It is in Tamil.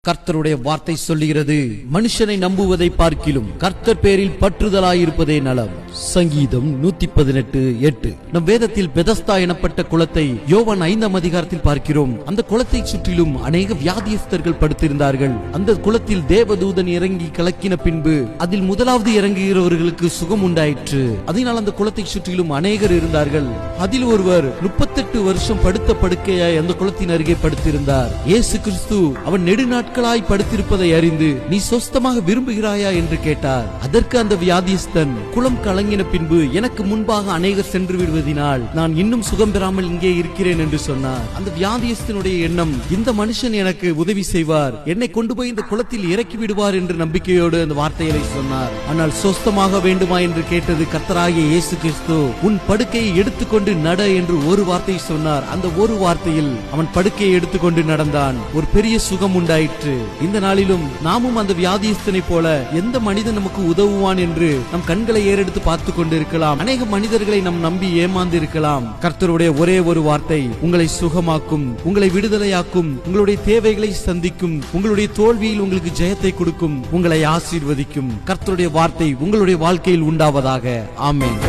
கர்த்தருடைய வார்த்தை சொல்லுகிறது, மனுஷனை நம்புவதை பார்க்கிலும் கர்த்தர் பேரில் பற்றுதலாயிருப்பதே நலம். சங்கீதம் 118:8. நம் வேதத்தில் பெதஸ்தா எனப்பட்ட குளத்தை யோவான் 5ஆம் அதிகாரத்தில் பார்க்கிறோம். அந்த குளத்தை சுற்றிலும் அநேக வியாதியஸ்தர்கள் படுத்திருந்தார்கள். அந்த குளத்தில் தேவதூதன் இறங்கி கலக்கின பின்பு அதில் முதலாவது இறங்குகிறவர்களுக்கு சுகம் உண்டாயிற்று. அதனால் அந்த குளத்தை சுற்றிலும் அநேகர் இருந்தார்கள். அதில் ஒருவர் 38 வருஷம் படுத்த படுக்கையாய் அந்த குளத்தின் அருகே படுத்திருந்தார். இயேசு கிறிஸ்து அவன் நெடுநாட்களாய் படுத்திருப்பதை அறிந்து, நீ சொஸ்தமாக விரும்புகிறாயா என்று கேட்டார். அதற்கு அந்த வியாதிஸ்தன், குளம் கலங்கின பின்பு எனக்கு முன்பாக அநேகர் சென்று விடுவதினால் நான் இன்னும் சுகம் பெறாமல் இங்கே இருக்கிறேன் என்று சொன்னார். அந்த வியாதிஸ்தனுடைய எண்ணம், இந்த மனுஷன் எனக்கு உதவி செய்வார், என்னை கொண்டு போய் இந்த குளத்தில் இறக்கி விடுவார் என்று நம்பிக்கையோடு அந்த வார்த்தைகளை சொன்னார். ஆனால் சொஸ்தமாக வேண்டுமா என்று கேட்டது கர்த்தராகிய இயேசு கிறிஸ்து. உன் படுக்கையை எடுத்துக்கொண்டு நட என்று ஒரு வார்த்தை சொன்னார். அந்த ஒரு வார்த்தையில் அவன் படுக்கையை எடுத்துக்கொண்டு நடந்தான். ஒரு பெரிய சுகம் உண்டாயிற்று. இந்த நாளிலும் நாமும் அந்த வியாதிஸ்தனை போல எந்த மனிதன் நமக்கு உதவுவான் என்று நம் கண்களை ஏறெடுத்து பார்த்து கொண்டிருக்கலாம். அநேக மனிதர்களை நம் நம்பி ஏமாந்து இருக்கலாம். கர்த்தருடைய ஒரே ஒரு வார்த்தை உங்களை சுகமாக்கும், உங்களை விடுதலையாக்கும், உங்களுடைய தேவைகளை சந்திக்கும், உங்களுடைய தோல்வியில் உங்களுக்கு ஜெயத்தை கொடுக்கும், உங்களை ஆசீர்வதிக்கும். கர்த்தருடைய வார்த்தை உங்களுடைய வாழ்க்கையில் உண்டாவதாக. ஆமென்.